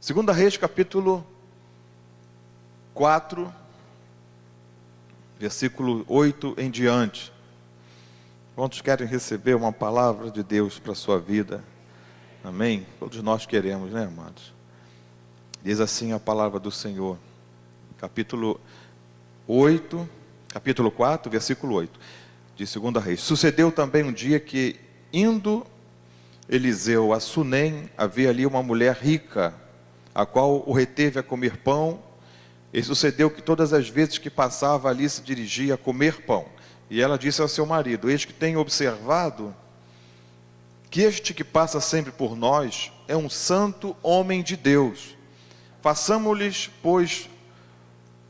Segunda Reis, capítulo 4, versículo 8 em diante. Quantos querem receber uma palavra de Deus para a sua vida? Amém? Todos nós queremos, né, amados? Diz assim a palavra do Senhor, capítulo 4, versículo 8, de Segunda Reis. Sucedeu também um dia que, indo Eliseu a Sunem, havia ali uma mulher rica, a qual o reteve a comer pão, e sucedeu que todas as vezes que passava ali se dirigia a comer pão. E ela disse ao seu marido: eis que tenho observado que este que passa sempre por nós é um santo homem de Deus. Façamo-lhes, pois,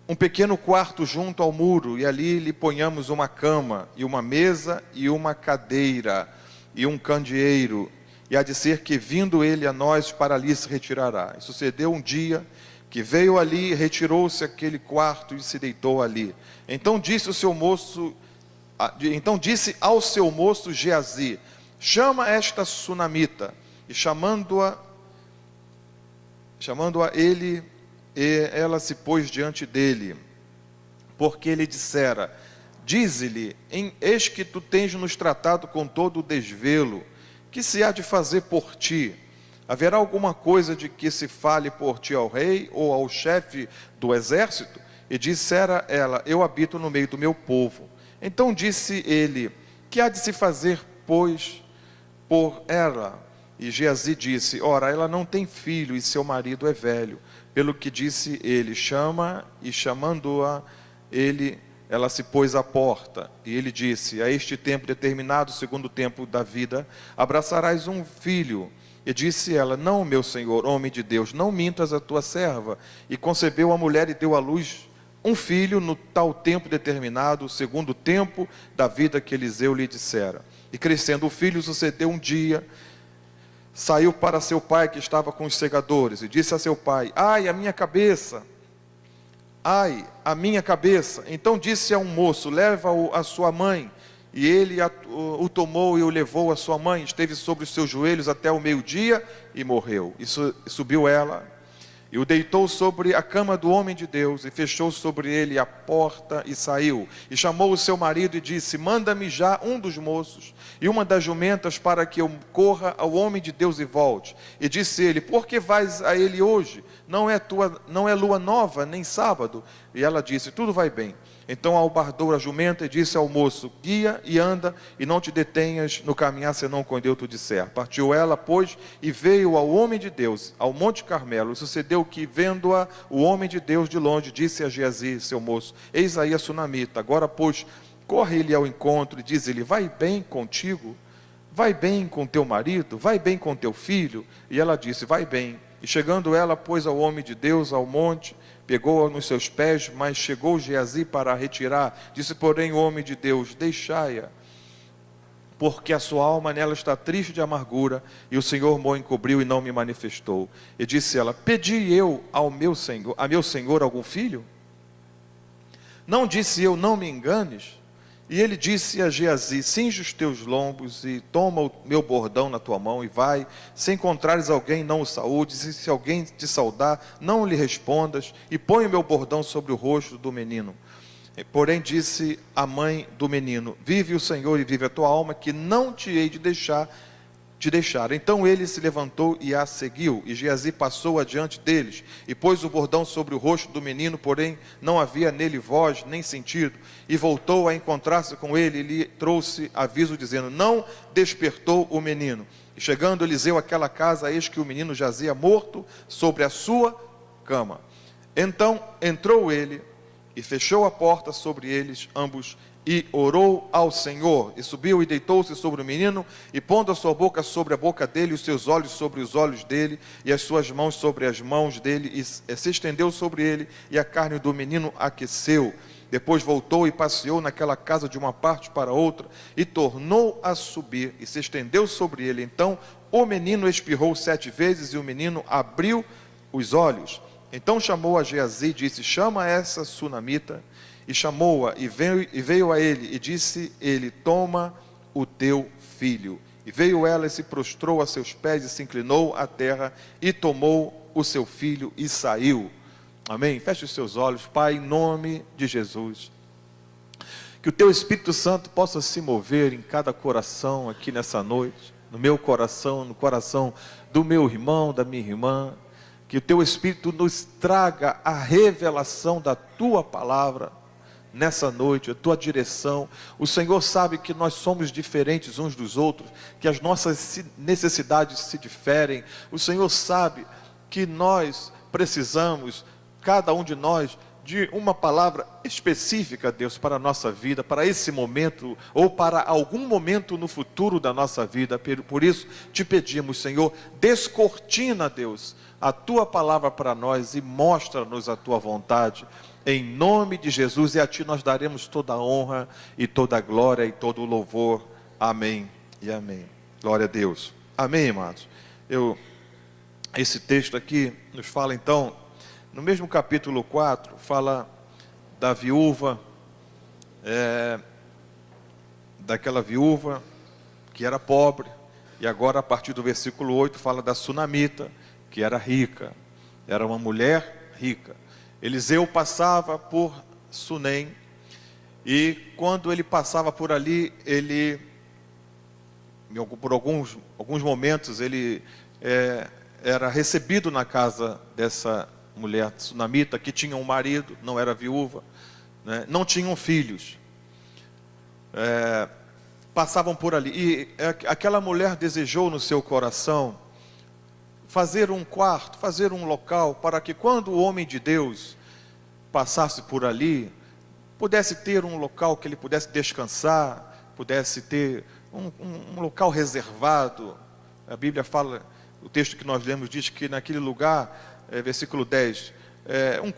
um pequeno quarto junto ao muro, e ali lhe ponhamos uma cama, e uma mesa, e uma cadeira, e um candeeiro, e há de ser que, vindo ele a nós, para ali se retirará. E sucedeu um dia que veio ali, retirou-se aquele quarto e se deitou ali. Então disse ao seu moço Geazi: chama esta sunamita. E chamando-a ele, e ela se pôs diante dele, porque ele dissera: dize-lhe, eis que tu tens nos tratado com todo o desvelo, que se há de fazer por ti? Haverá alguma coisa de que se fale por ti ao rei, ou ao chefe do exército? E dissera ela: eu habito no meio do meu povo. Então disse ele: que há de se fazer, pois, por ela? E Geazi disse: ora, ela não tem filho, e seu marido é velho. Pelo que disse ele: chama. E chamando-a ele, ela se pôs à porta. E ele disse: a este tempo determinado, segundo o tempo da vida, abraçarás um filho. E disse ela: não, meu senhor, homem de Deus, não mintas a tua serva. E concebeu a mulher e deu à luz um filho no tal tempo determinado, segundo o tempo da vida que Eliseu lhe dissera. E crescendo o filho, sucedeu um dia, saiu para seu pai que estava com os segadores, e disse a seu pai: ai, a minha cabeça! Ai, a minha cabeça! Então disse a um moço: leva-o à sua mãe. E ele o tomou e o levou à sua mãe. Esteve sobre os seus joelhos até o meio-dia e morreu. E subiu ela e o deitou sobre a cama do homem de Deus, e fechou sobre ele a porta e saiu. E chamou o seu marido e disse: manda-me já um dos moços e uma das jumentas, para que eu corra ao homem de Deus e volte. E disse ele: por que vais a ele hoje? Não é lua nova, nem sábado. E ela disse: tudo vai bem. Então albardou a jumenta e disse ao moço: guia e anda, e não te detenhas no caminhar, senão quando eu te disser. Partiu ela, pois, e veio ao homem de Deus, ao Monte Carmelo. E sucedeu que, vendo-a, o homem de Deus de longe, disse a Geazi, seu moço: eis aí a sunamita. Agora, pois, corre-lhe ao encontro e diz-lhe: vai bem contigo? Vai bem com teu marido? Vai bem com teu filho? E ela disse: vai bem. E chegando ela, pois, ao homem de Deus, ao monte, pegou-a nos seus pés, mas chegou Geazi para a retirar. Disse, porém, o homem de Deus: deixai-a, porque a sua alma nela está triste de amargura, e o Senhor me encobriu e não me manifestou. E disse ela: pedi eu a meu senhor algum filho? Não disse eu: não me enganes? E ele disse a Geazi: cinge os teus lombos e toma o meu bordão na tua mão e vai. Se encontrares alguém, não o saúdes, e se alguém te saudar, não lhe respondas, e põe o meu bordão sobre o rosto do menino. Porém disse a mãe do menino: vive o Senhor e vive a tua alma, que não te hei de deixar. Então ele se levantou e a seguiu, e Geazi passou adiante deles, e pôs o bordão sobre o rosto do menino, porém não havia nele voz nem sentido, e voltou a encontrar-se com ele, e lhe trouxe aviso, dizendo: não despertou o menino. E chegando Eliseu àquela casa, eis que o menino jazia morto sobre a sua cama. Então entrou ele, e fechou a porta sobre eles ambos, e orou ao Senhor, e subiu e deitou-se sobre o menino, e pondo a sua boca sobre a boca dele, os seus olhos sobre os olhos dele, e as suas mãos sobre as mãos dele, e se estendeu sobre ele, e a carne do menino aqueceu. Depois voltou e passeou naquela casa de uma parte para outra, e tornou a subir, e se estendeu sobre ele. Então o menino espirrou 7 vezes, e o menino abriu os olhos. Então chamou a Geazi e disse: chama essa sunamita. E chamou-a, e veio a ele, e disse ele: toma o teu filho. E veio ela e se prostrou a seus pés, e se inclinou à terra, e tomou o seu filho e saiu. Amém? Feche os seus olhos, Pai, em nome de Jesus. Que o teu Espírito Santo possa se mover em cada coração aqui nessa noite, no meu coração, no coração do meu irmão, da minha irmã. Que o teu Espírito nos traga a revelação da tua palavra nessa noite, a tua direção. O Senhor sabe que nós somos diferentes uns dos outros, que as nossas necessidades se diferem. O Senhor sabe que nós precisamos, cada um de nós, de uma palavra específica, Deus, para a nossa vida, para esse momento, ou para algum momento no futuro da nossa vida. Por isso, te pedimos, Senhor, descortina, Deus, a tua palavra para nós e mostra-nos a tua vontade, em nome de Jesus, e a ti nós daremos toda a honra, e toda a glória, e todo o louvor. Amém e amém. Glória a Deus. Amém, amados. Esse texto aqui nos fala então, no mesmo capítulo 4, fala da viúva, daquela viúva que era pobre, e agora a partir do versículo 8 fala da sunamita, que era rica, era uma mulher rica. Eliseu passava por Sunem, e quando ele passava por ali, por alguns momentos, ele era recebido na casa dessa mulher sunamita, que tinha um marido, não era viúva, né? Não tinham filhos, passavam por ali, e aquela mulher desejou no seu coração fazer um quarto, fazer um local, para que quando o homem de Deus passasse por ali, pudesse ter um local que ele pudesse descansar, pudesse ter um local reservado. A Bíblia fala, o texto que nós lemos diz que naquele lugar, versículo 10, um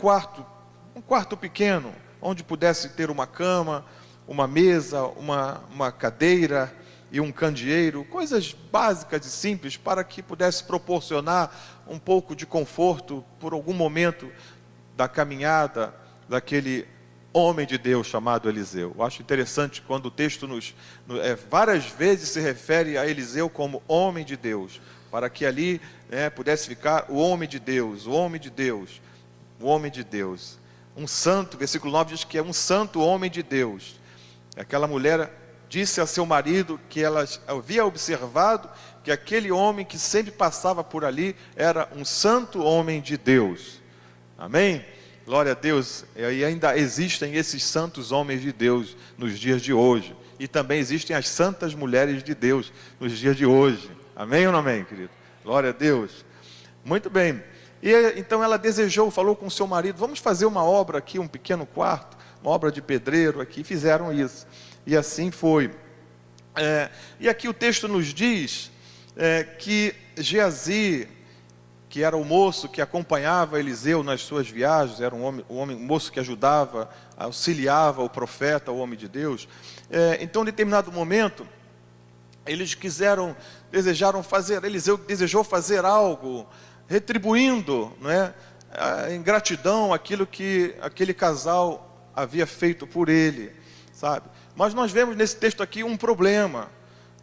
quarto pequeno, onde pudesse ter uma cama, uma mesa, uma cadeira e um candeeiro, coisas básicas e simples, para que pudesse proporcionar um pouco de conforto por algum momento da caminhada daquele homem de Deus chamado Eliseu. Eu acho interessante quando o texto várias vezes se refere a Eliseu como homem de Deus, para que ali pudesse ficar o homem de Deus, o homem de Deus, o homem de Deus. Um santo, versículo 9 diz que é um santo homem de Deus. Aquela mulher disse a seu marido que ela havia observado que aquele homem que sempre passava por ali era um santo homem de Deus. Amém? Glória a Deus. E ainda existem esses santos homens de Deus nos dias de hoje. E também existem as santas mulheres de Deus nos dias de hoje. Amém ou não amém, querido? Glória a Deus. Muito bem. E então ela desejou, falou com o seu marido, vamos fazer uma obra aqui, um pequeno quarto, uma obra de pedreiro aqui. Fizeram isso. E assim foi. E aqui o texto nos diz que Geazi, que era o moço que acompanhava Eliseu nas suas viagens, era um moço que ajudava, auxiliava o profeta, o homem de Deus. Então, em determinado momento, Eliseu desejou fazer algo, retribuindo, em gratidão aquilo que aquele casal havia feito por ele, sabe? Mas nós vemos nesse texto aqui um problema,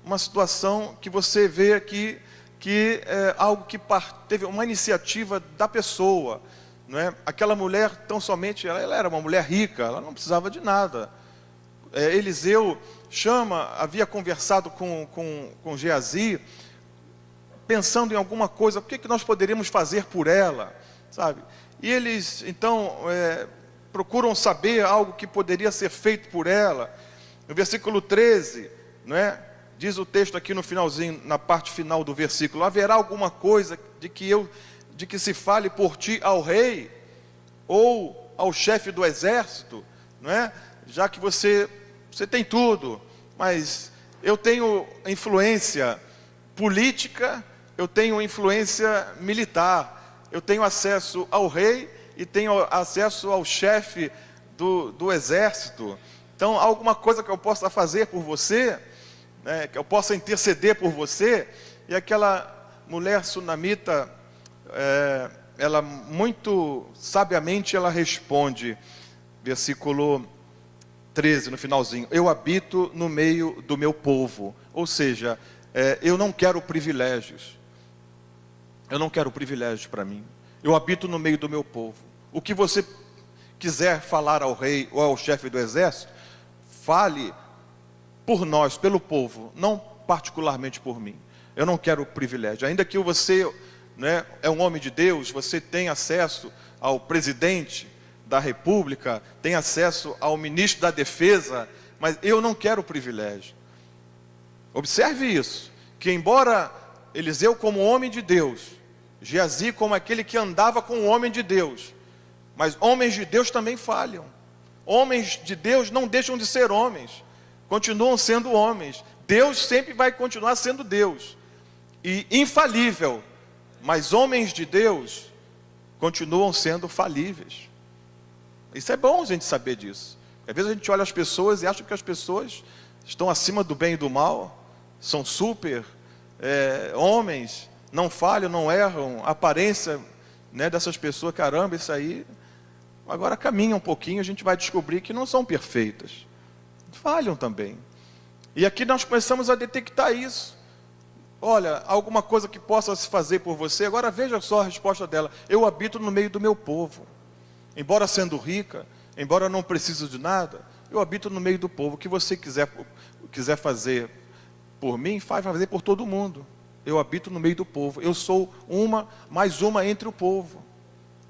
uma situação que você vê aqui, que é algo que teve uma iniciativa da pessoa, não é? Aquela mulher, tão somente, ela era uma mulher rica, ela não precisava de nada. Eliseu havia conversado com Geazi, pensando em alguma coisa, o que nós poderíamos fazer por ela, sabe? E eles, então, procuram saber algo que poderia ser feito por ela. No versículo 13, não é? Diz o texto aqui no finalzinho, na parte final do versículo, haverá alguma coisa de que se fale por ti ao rei, ou ao chefe do exército, não é? Já que você tem tudo, mas eu tenho influência política, eu tenho influência militar, eu tenho acesso ao rei e tenho acesso ao chefe do exército. Então, alguma coisa que eu possa fazer por você, que eu possa interceder por você. E aquela mulher sunamita, ela muito sabiamente ela responde, versículo 13, no finalzinho, eu habito no meio do meu povo, ou seja, eu não quero privilégios, para mim, Eu habito no meio do meu povo. O que você quiser falar ao rei ou ao chefe do exército, fale por nós, pelo povo, não particularmente por mim. Eu não quero privilégio. Ainda que você, né, é um homem de Deus, você tem acesso ao presidente da república, tem acesso ao ministro da defesa, mas eu não quero privilégio. Observe isso, que embora Eliseu como homem de Deus, Geazi como aquele que andava com o homem de Deus, mas homens de Deus também falham. Homens de Deus não deixam de ser homens, continuam sendo homens. Deus sempre vai continuar sendo Deus e infalível, mas homens de Deus continuam sendo falíveis. Isso é bom a gente saber disso. Às vezes a gente olha as pessoas e acha que as pessoas estão acima do bem e do mal, são super homens, não falham, não erram. A aparência, né, dessas pessoas, caramba, isso aí. Agora caminha um pouquinho, a gente vai descobrir que não são perfeitas, falham também. E aqui nós começamos a detectar isso. Olha, alguma coisa que possa se fazer por você. Agora veja só a resposta dela: eu habito no meio do meu povo. Embora sendo rica, embora não preciso de nada, eu habito no meio do povo. O que você quiser fazer por mim, vai fazer por todo mundo. Eu habito no meio do povo. Eu sou mais uma entre o povo.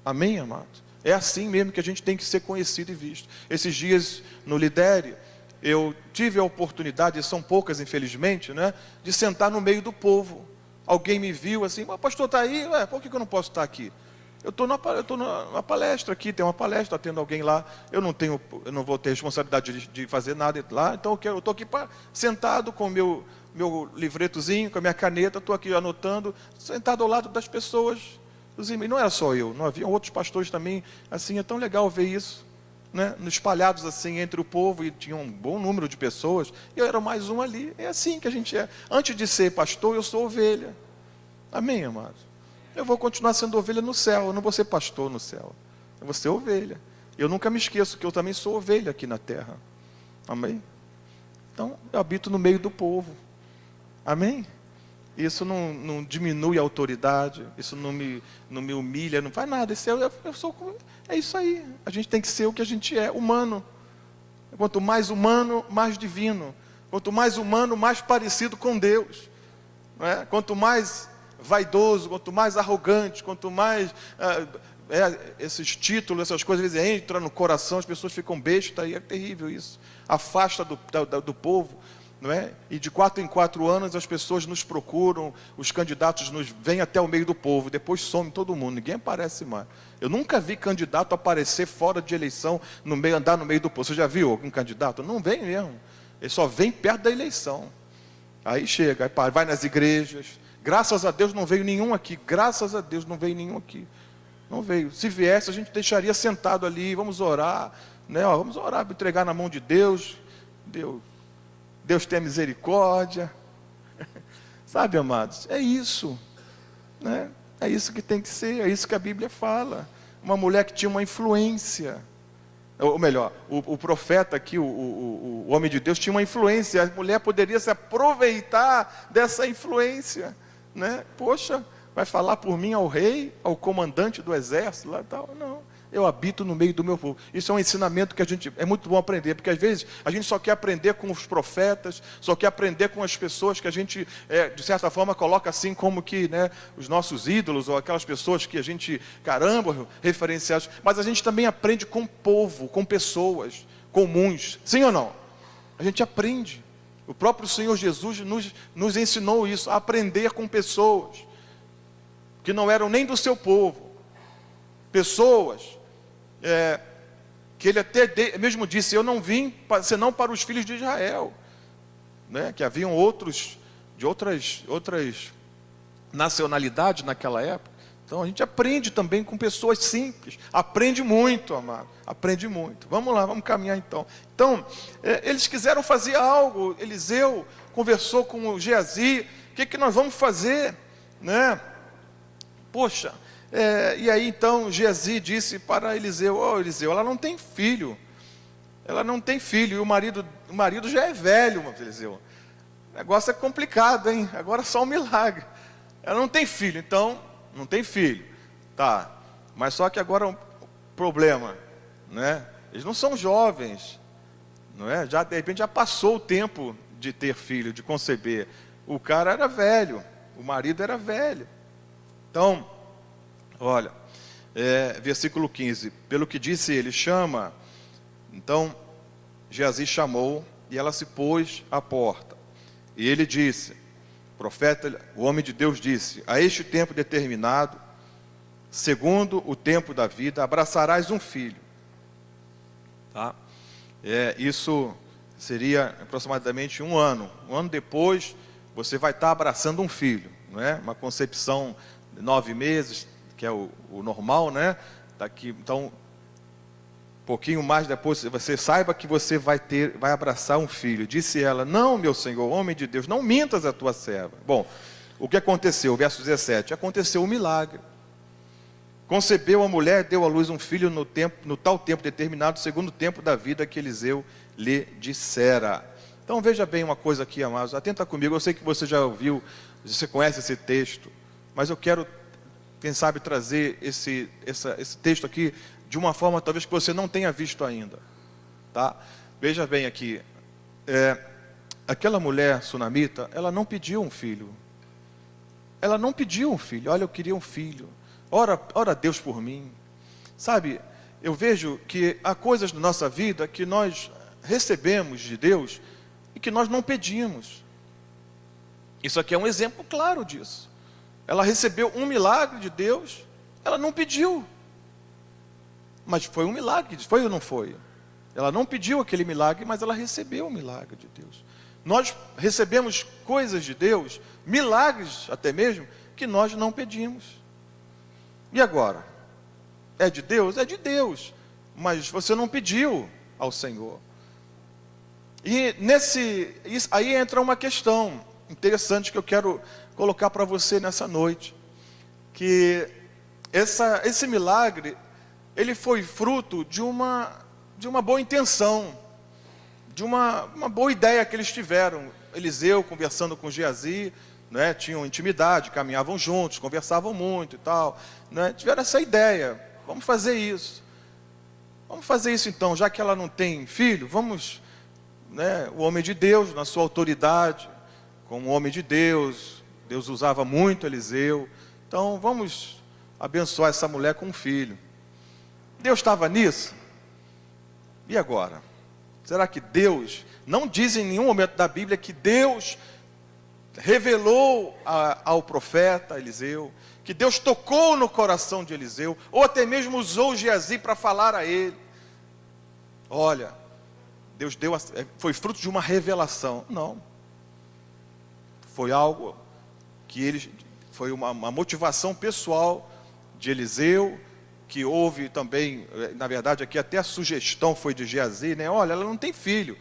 Amém, amados? É assim mesmo que a gente tem que ser conhecido e visto. Esses dias no Lidere, eu tive a oportunidade, e são poucas infelizmente, né, de sentar no meio do povo. Alguém me viu assim: mas pastor está aí? Por que eu não posso estar aqui? Eu estou numa palestra aqui, tem uma palestra, atendo alguém lá. Eu não vou ter responsabilidade de fazer nada lá, então eu estou aqui sentado com o meu livretozinho, com a minha caneta, estou aqui anotando, sentado ao lado das pessoas. E não era só eu, não havia outros pastores também. Assim, é tão legal ver isso, né, espalhados assim entre o povo, e tinha um bom número de pessoas, e eu era mais um ali. É assim que a gente é. Antes de ser pastor, eu sou ovelha. Amém, amados? Eu vou continuar sendo ovelha no céu, eu não vou ser pastor no céu, eu vou ser ovelha. Eu nunca me esqueço que eu também sou ovelha aqui na terra. Amém? Então, eu habito no meio do povo. Amém? Isso não diminui a autoridade, isso não me humilha, não faz nada. É isso aí. A gente tem que ser o que a gente é, humano. Quanto mais humano, mais divino. Quanto mais humano, mais parecido com Deus. Não é? Quanto mais vaidoso, quanto mais arrogante, quanto mais esses títulos, essas coisas, às vezes entram no coração, as pessoas ficam bestas, e é terrível isso. Afasta do povo. Não é? E de 4 em 4 anos as pessoas nos procuram, os candidatos vêm até o meio do povo, depois some todo mundo, ninguém aparece mais. Eu nunca vi candidato aparecer fora de eleição, andar no meio do povo. Você já viu algum candidato? Não vem mesmo, ele só vem perto da eleição. Aí chega, aí vai nas igrejas. Graças a Deus não veio nenhum aqui, graças a Deus não veio nenhum aqui. Não veio. Se viesse, a gente deixaria sentado ali, vamos orar, né? Vamos orar, entregar na mão de Deus. Deus tem misericórdia. Sabe, amados, é isso, né? É isso que tem que ser, é isso que a Bíblia fala. Uma mulher que tinha uma influência, ou melhor, o profeta aqui, o homem de Deus tinha uma influência. A mulher poderia se aproveitar dessa influência, né? Poxa, vai falar por mim ao rei, ao comandante do exército lá e tal? Não. Eu habito no meio do meu povo. Isso é um ensinamento que é muito bom aprender, porque às vezes a gente só quer aprender com os profetas, só quer aprender com as pessoas que a gente, de certa forma, coloca assim como que, né, os nossos ídolos, ou aquelas pessoas que a gente, caramba, referenciados. Mas a gente também aprende com o povo, com pessoas comuns. Sim ou não? A gente aprende. O próprio Senhor Jesus nos ensinou isso, a aprender com pessoas que não eram nem do seu povo. Pessoas que ele até mesmo disse: eu não vim senão para os filhos de Israel, né? Que haviam outros de outras nacionalidades naquela época. Então a gente aprende também com pessoas simples, aprende muito, amado, aprende muito. Vamos lá, vamos caminhar então. Então, eles quiseram fazer algo. Eliseu conversou com o Geazi: o que nós vamos fazer, né? Poxa, e aí então Geazi disse para Eliseu: Eliseu, ela não tem filho, e o marido já é velho, Eliseu. O negócio é complicado, hein? Agora só um milagre. Ela não tem filho, então, não tem filho. Tá, Mas só que agora um problema, né? Eles não são jovens, não é? Já de repente já passou o tempo de ter filho, de conceber. O cara era velho, o marido era velho. Então, olha, versículo 15. Pelo que disse ele, chama. Então, Geazi chamou e ela se pôs à porta. E ele disse, o homem de Deus disse, a este tempo determinado, segundo o tempo da vida, abraçarás um filho. Tá? Isso seria aproximadamente um ano. Um ano depois, você vai estar abraçando um filho, não é? Uma concepção de 9 meses, que é o normal, né? Daqui, então, um pouquinho mais depois, você saiba que você vai abraçar um filho. Disse ela, não, meu senhor, homem de Deus, não mintas a tua serva. Bom, o que aconteceu? Verso 17, aconteceu um milagre. Concebeu a mulher, deu à luz um filho no tal tempo determinado, segundo o tempo da vida que Eliseu lhe dissera. Então veja bem uma coisa aqui, amados, atenta comigo, eu sei que você já ouviu, você conhece esse texto, mas eu quero, quem sabe, trazer esse texto aqui de uma forma talvez que você não tenha visto ainda. Tá? Veja bem aqui, aquela mulher sunamita, ela não pediu um filho. Ela não pediu um filho, olha, eu queria um filho. Ora a Deus por mim. Sabe, eu vejo que há coisas na nossa vida que nós recebemos de Deus e que nós não pedimos. Isso aqui é um exemplo claro disso. Ela recebeu um milagre de Deus, ela não pediu. Mas foi um milagre, foi ou não foi? Ela não pediu aquele milagre, mas ela recebeu o milagre de Deus. Nós recebemos coisas de Deus, milagres até mesmo, que nós não pedimos. E agora? É de Deus? É de Deus. Mas você não pediu ao Senhor. E aí entra uma questão interessante que eu quero colocar para você nessa noite. Que esse milagre, ele foi fruto de uma boa intenção, de uma boa ideia que eles tiveram. Eliseu conversando com Geazi, né, tinham intimidade, caminhavam juntos, conversavam muito e tal, né, tiveram essa ideia, vamos fazer isso então, já que ela não tem filho, vamos, né, o homem de Deus, na sua autoridade, como homem de Deus, Deus usava muito Eliseu, então vamos abençoar essa mulher com um filho. Deus estava nisso? E agora? Será que Deus, não diz em nenhum momento da Bíblia que Deus revelou ao profeta Eliseu, que Deus tocou no coração de Eliseu, ou até mesmo usou Geazi para falar a ele. Olha, Deus foi fruto de uma revelação. Não. Foi algo que foi uma motivação pessoal de Eliseu, que houve também, na verdade aqui até a sugestão foi de Geazi, né? Olha, ela não tem filho.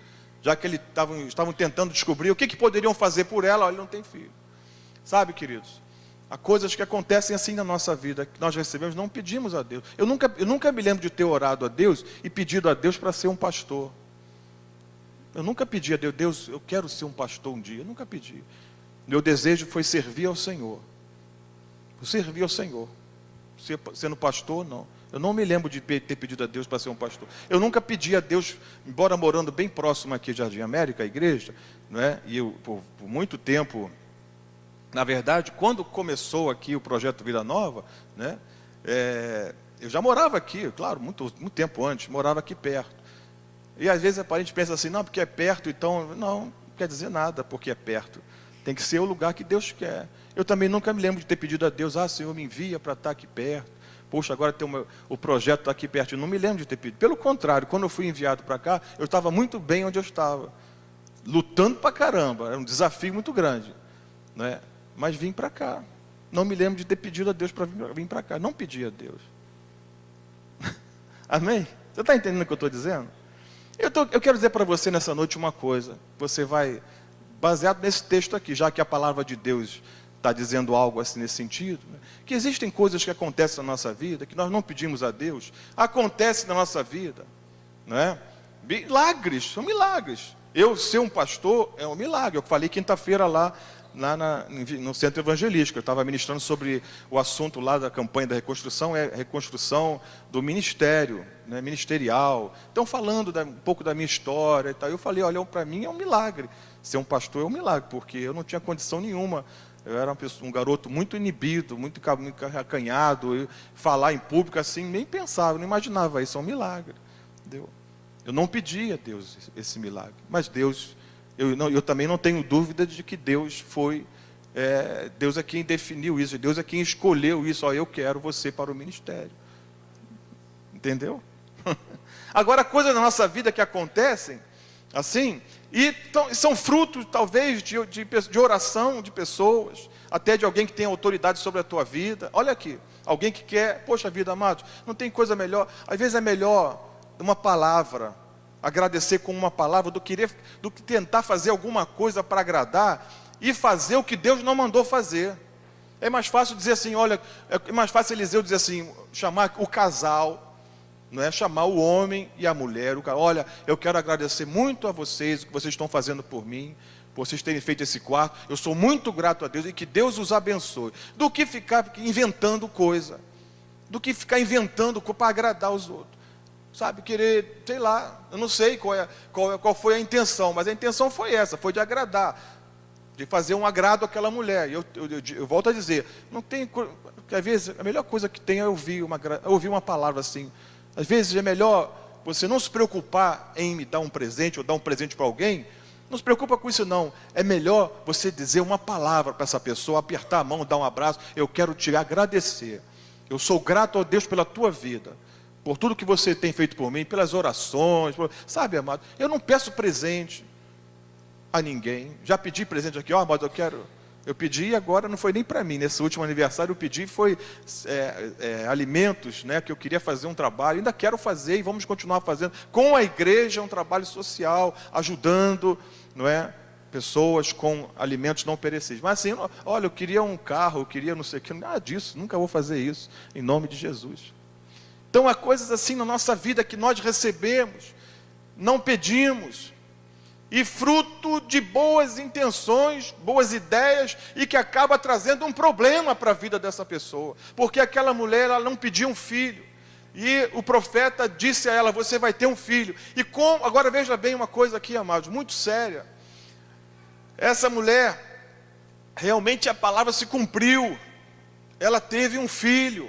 Já que eles estavam tentando descobrir o que poderiam fazer por ela, olha, não tem filho. Sabe, queridos, há coisas que acontecem assim na nossa vida, que nós recebemos, não pedimos a Deus. Eu nunca me lembro de ter orado a Deus e pedido a Deus para ser um pastor. Eu nunca pedi a Deus, Deus, eu quero ser um pastor um dia. Eu nunca pedi. Meu desejo foi servir ao Senhor. Eu servi ao Senhor. Sendo pastor, não. Eu não me lembro de ter pedido a Deus para ser um pastor. Eu nunca pedi a Deus, embora morando bem próximo aqui de Jardim América, a igreja, não é? E eu, por muito tempo, na verdade, quando começou aqui o projeto Vida Nova, né? Eu já morava aqui, claro, muito tempo antes, morava aqui perto. E às vezes a gente pensa assim, não, porque é perto, então, não quer dizer nada porque é perto. Tem que ser o lugar que Deus quer. Eu também nunca me lembro de ter pedido a Deus, Senhor, me envia para estar aqui perto. Poxa, agora tem o projeto está aqui perto. Eu não me lembro de ter pedido. Pelo contrário, quando eu fui enviado para cá, eu estava muito bem onde eu estava. Lutando para caramba. Era um desafio muito grande, né? Mas vim para cá. Não me lembro de ter pedido a Deus para vir para cá. Não pedi a Deus. Amém? Você está entendendo o que eu estou dizendo? Eu quero dizer para você nessa noite uma coisa. Você vai, baseado nesse texto aqui, já que a palavra de Deus está dizendo algo assim nesse sentido, né? Que existem coisas que acontecem na nossa vida, que nós não pedimos a Deus, acontece na nossa vida, né? Milagres, são milagres. Eu ser um pastor é um milagre. Eu falei quinta-feira lá no centro evangelístico. Eu estava ministrando sobre o assunto lá da campanha da reconstrução, é a reconstrução do ministério, né, ministerial. Então, falando um pouco da minha história e tal, eu falei, olha, para mim é um milagre. Ser um pastor é um milagre, porque eu não tinha condição nenhuma. Eu era um garoto muito inibido, muito acanhado, e falar em público assim, nem pensava, não imaginava, isso é um milagre. Entendeu? Eu não pedi a Deus esse milagre, mas Deus, eu também não tenho dúvida de que Deus Deus é quem definiu isso, Deus é quem escolheu isso, ó, eu quero você para o ministério. Entendeu? Agora, coisas na nossa vida que acontecem assim, e são frutos, talvez, de oração de pessoas, até de alguém que tem autoridade sobre a tua vida. Olha aqui, alguém que quer, poxa vida, amados, não tem coisa melhor. Às vezes é melhor uma palavra, agradecer com uma palavra, do que tentar fazer alguma coisa para agradar e fazer o que Deus não mandou fazer. É mais fácil dizer assim, olha, é mais fácil Eliseu dizer assim, chamar o casal, não é? Chamar o homem e a mulher, olha, eu quero agradecer muito a vocês, o que vocês estão fazendo por mim, por vocês terem feito esse quarto, eu sou muito grato a Deus e que Deus os abençoe, do que ficar inventando coisa, do que ficar inventando para agradar os outros, sabe, querer, sei lá, eu não sei qual foi a intenção, mas a intenção foi essa, foi de agradar, de fazer um agrado àquela mulher. Eu volto a dizer, não tem, porque às vezes a melhor coisa que tem é ouvir uma palavra assim. Às vezes é melhor você não se preocupar em me dar um presente ou dar um presente para alguém. Não se preocupa com isso não. É melhor você dizer uma palavra para essa pessoa, apertar a mão, dar um abraço. Eu quero te agradecer. Eu sou grato a Deus pela tua vida, por tudo que você tem feito por mim, pelas orações. Sabe, amado, eu não peço presente a ninguém. Já pedi presente aqui, amado, eu pedi agora, não foi nem para mim, nesse último aniversário eu pedi, foi alimentos, né, que eu queria fazer um trabalho, ainda quero fazer e vamos continuar fazendo, com a igreja, um trabalho social, ajudando, não é, pessoas com alimentos não perecíveis. Mas assim, olha, eu queria um carro, eu queria não sei o que, nada disso, nunca vou fazer isso, em nome de Jesus. Então há coisas assim na nossa vida que nós recebemos, não pedimos, e fruto de boas intenções, boas ideias, e que acaba trazendo um problema para a vida dessa pessoa, porque aquela mulher, ela não pediu um filho, e o profeta disse a ela, você vai ter um filho, agora veja bem uma coisa aqui, amados, muito séria, essa mulher, realmente a palavra se cumpriu, ela teve um filho,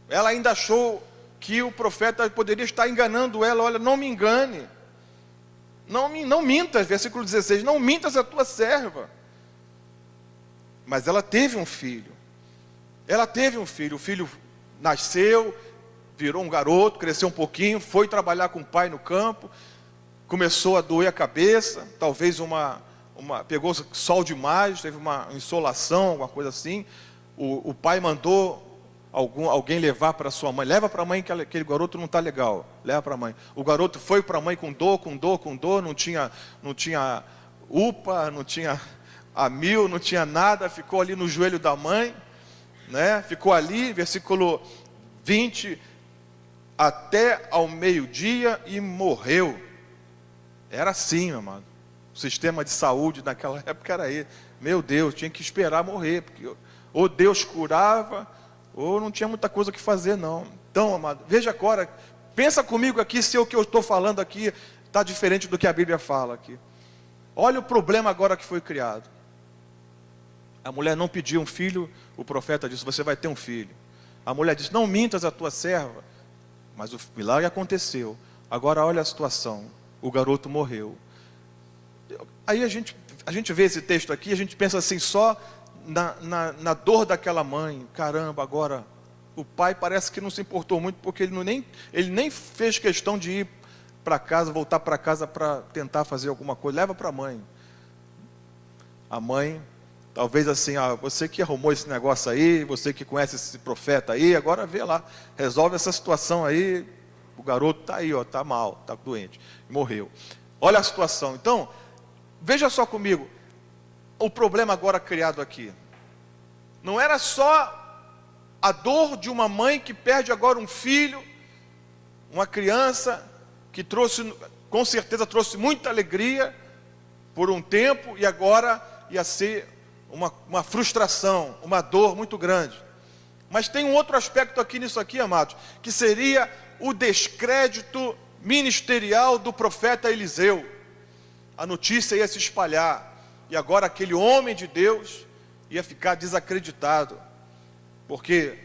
ela ainda achou que o profeta poderia estar enganando ela, olha, não me engane, não mintas, versículo 16, não mintas a tua serva. Mas ela teve um filho, o filho nasceu, virou um garoto, cresceu um pouquinho, foi trabalhar com o pai no campo, começou a doer a cabeça, talvez pegou sol demais, teve uma insolação, alguma coisa assim, o pai mandou alguém levar para sua mãe, leva para a mãe que aquele garoto não está legal, leva para a mãe. O garoto foi para a mãe com dor, não tinha UPA, não tinha Amil, não tinha nada, ficou ali no joelho da mãe, né? Ficou ali, versículo 20, até ao meio-dia e morreu. Era assim, meu amado, o sistema de saúde naquela época era esse, meu Deus, tinha que esperar morrer, porque ou Deus curava, ou não tinha muita coisa que fazer não. Então, amado, veja agora, pensa comigo aqui se o que eu estou falando aqui está diferente do que a Bíblia fala aqui. Olha o problema agora que foi criado. A mulher não pediu um filho, o profeta disse, você vai ter um filho. A mulher disse, não mintas a tua serva. Mas o milagre aconteceu. Agora olha a situação, o garoto morreu. Aí a gente vê esse texto aqui, a gente pensa assim, só na dor daquela mãe. Caramba, agora o pai parece que não se importou muito, porque ele nem fez questão de ir para casa, voltar para casa para tentar fazer alguma coisa. Leva para a mãe. A mãe, talvez assim, você que arrumou esse negócio aí, você que conhece esse profeta aí, agora vê lá, resolve essa situação aí. O garoto está aí, está mal, está doente, morreu. Olha a situação. Então, veja só comigo, o problema agora criado aqui, não era só a dor de uma mãe que perde agora um filho, uma criança que com certeza trouxe muita alegria por um tempo, e agora ia ser uma frustração, uma dor muito grande. Mas tem um outro aspecto aqui nisso aqui, amados, que seria o descrédito ministerial do profeta Eliseu. A notícia ia se espalhar, e agora aquele homem de Deus ia ficar desacreditado, porque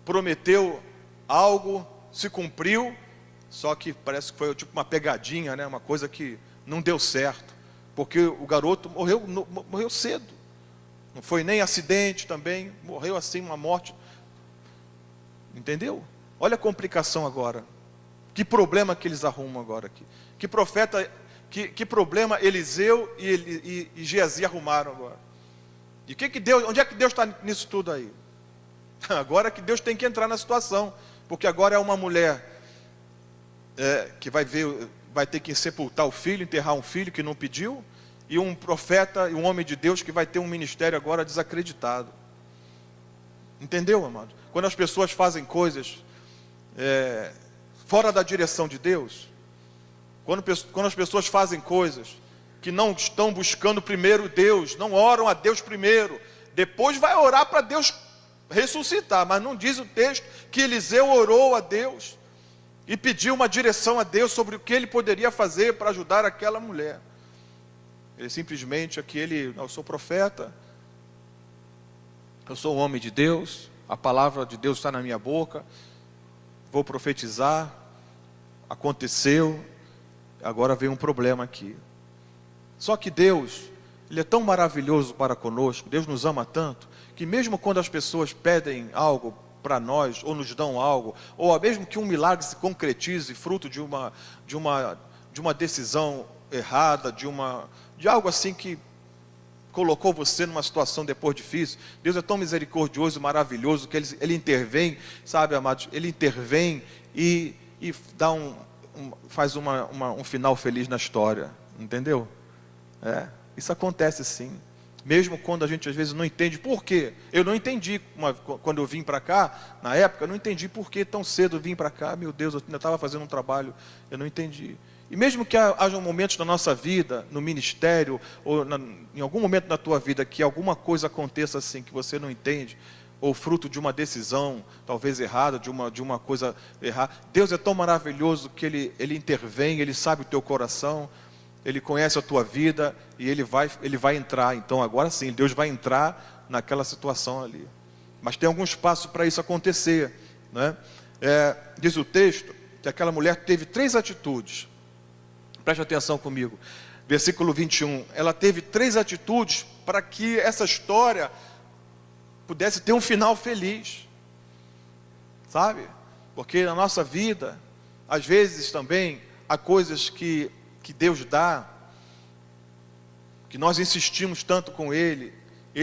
prometeu algo, se cumpriu, só que parece que foi tipo uma pegadinha, né? Uma coisa que não deu certo, porque o garoto morreu cedo, não foi nem acidente também, morreu assim, uma morte, entendeu? Olha a complicação agora, que problema que eles arrumam agora aqui, que profeta, que problema Eliseu e Geazi arrumaram agora, e Deus, onde é que Deus está nisso tudo aí? Agora que Deus tem que entrar na situação, porque agora é uma mulher que vai ter que sepultar o filho, enterrar um filho que não pediu, e um profeta e um homem de Deus que vai ter um ministério agora desacreditado. Entendeu, amado? Quando as pessoas fazem coisas fora da direção de Deus, quando as pessoas fazem coisas que não estão buscando primeiro Deus, não oram a Deus primeiro, depois vai orar para Deus ressuscitar, mas não diz o texto que Eliseu orou a Deus e pediu uma direção a Deus sobre o que ele poderia fazer para ajudar aquela mulher. Ele simplesmente eu sou profeta, eu sou um homem de Deus, a palavra de Deus está na minha boca, vou profetizar, aconteceu, agora veio um problema aqui. Só que Deus, Ele é tão maravilhoso para conosco, Deus nos ama tanto, que mesmo quando as pessoas pedem algo para nós, ou nos dão algo, ou mesmo que um milagre se concretize, fruto de uma decisão errada, de algo assim que colocou você numa situação depois difícil, Deus é tão misericordioso, maravilhoso, que Ele intervém, sabe, amados, Ele intervém e dá faz um final feliz na história, entendeu? Isso acontece sim. Mesmo quando a gente às vezes não entende por quê. Eu não entendi, quando eu vim para cá, na época, eu não entendi por que tão cedo eu vim para cá. Meu Deus, eu ainda estava fazendo um trabalho, eu não entendi. E mesmo que haja momentos na nossa vida, no ministério, ou em algum momento na tua vida, que alguma coisa aconteça assim, que você não entende, ou fruto de uma decisão, talvez errada, de uma coisa errada, Deus é tão maravilhoso que Ele intervém, Ele sabe o teu coração, Ele conhece a tua vida e Ele vai entrar. Então agora sim, Deus vai entrar naquela situação ali. Mas tem alguns passos para isso acontecer, né? Diz o texto que aquela mulher teve 3 atitudes. Preste atenção comigo. Versículo 21. Ela teve 3 atitudes para que essa história pudesse ter um final feliz. Sabe? Porque na nossa vida, às vezes também, há coisas que Deus dá, que nós insistimos tanto com Ele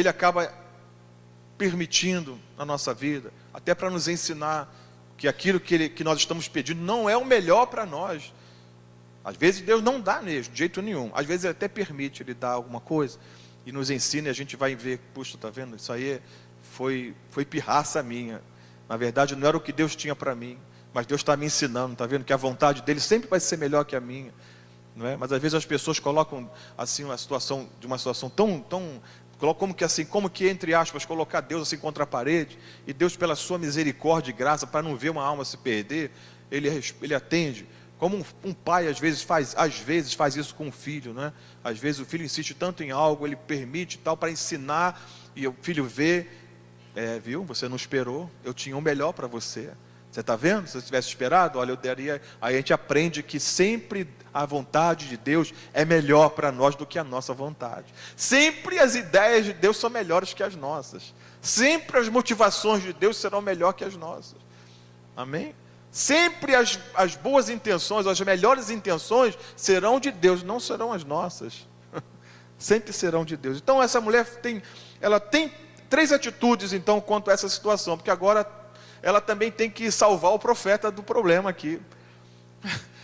acaba permitindo na nossa vida, até para nos ensinar que aquilo que nós estamos pedindo não é o melhor para nós. Às vezes Deus não dá mesmo, de jeito nenhum. Às vezes Ele até permite, Ele dá alguma coisa e nos ensina, e a gente vai ver, puxa, está vendo? Isso aí foi pirraça minha. Na verdade não era o que Deus tinha para mim, mas Deus está me ensinando, está vendo? Que a vontade dEle sempre vai ser melhor que a minha. Não é? Mas às vezes as pessoas colocam assim uma situação tão como que entre aspas colocar Deus assim contra a parede, e Deus pela sua misericórdia e graça, para não ver uma alma se perder, ele atende, como um pai às vezes faz isso com o filho, né? Às vezes o filho insiste tanto em algo, ele permite tal para ensinar, e o filho vê, viu, você não esperou, eu tinha o melhor para você. Você está vendo? Se você tivesse esperado, olha, eu daria. Aí a gente aprende que sempre a vontade de Deus é melhor para nós do que a nossa vontade. Sempre as ideias de Deus são melhores que as nossas. Sempre as motivações de Deus serão melhores que as nossas. Amém? Sempre as boas intenções, as melhores intenções serão de Deus, não serão as nossas. Sempre serão de Deus. Então essa mulher tem 3 atitudes então quanto a essa situação, porque agora ela também tem que salvar o profeta do problema aqui.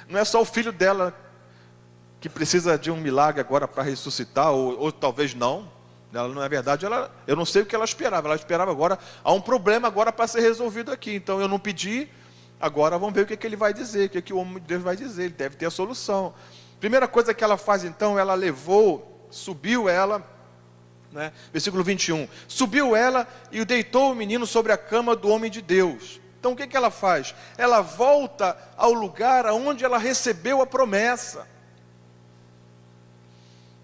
Não é só o filho dela que precisa de um milagre agora para ressuscitar, ou talvez não. Ela, na verdade, eu não sei o que ela esperava. Ela esperava agora, há um problema agora para ser resolvido aqui. Então eu não pedi, agora vamos ver o que ele vai dizer, o que o homem de Deus vai dizer. Ele deve ter a solução. Primeira coisa que ela faz então, ela levou subiu ela, né? Versículo 21. Subiu ela e deitou o menino sobre a cama do homem de Deus. Então o que ela faz? Ela volta ao lugar onde ela recebeu a promessa.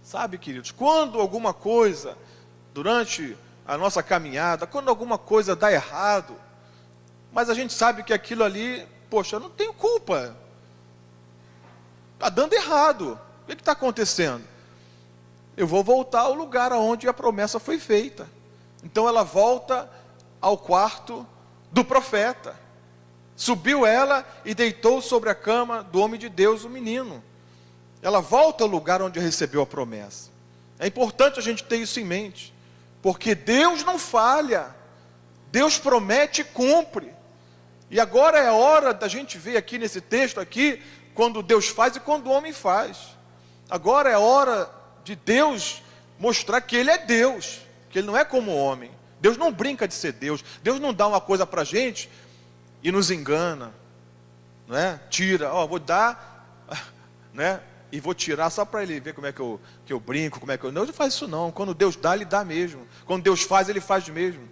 Sabe, queridos, quando alguma coisa, durante a nossa caminhada, quando alguma coisa dá errado, mas a gente sabe que aquilo ali, poxa, eu não tenho culpa. Está dando errado. O que está acontecendo? Eu vou voltar ao lugar onde a promessa foi feita. Então ela volta ao quarto do profeta. Subiu ela e deitou sobre a cama do homem de Deus o menino. Ela volta ao lugar onde recebeu a promessa. É importante a gente ter isso em mente, porque Deus não falha. Deus promete e cumpre. E agora é a hora da gente ver aqui nesse texto aqui, quando Deus faz e quando o homem faz. Agora é a hora de Deus mostrar que Ele é Deus, que Ele não é como o homem. Deus não brinca de ser Deus. Deus não dá uma coisa para a gente e nos engana, não é? Tira, vou dar, né? E vou tirar só para Ele ver como é que eu brinco, como é que eu... Não, Ele faz isso não. Quando Deus dá, Ele dá mesmo. Quando Deus faz, Ele faz mesmo.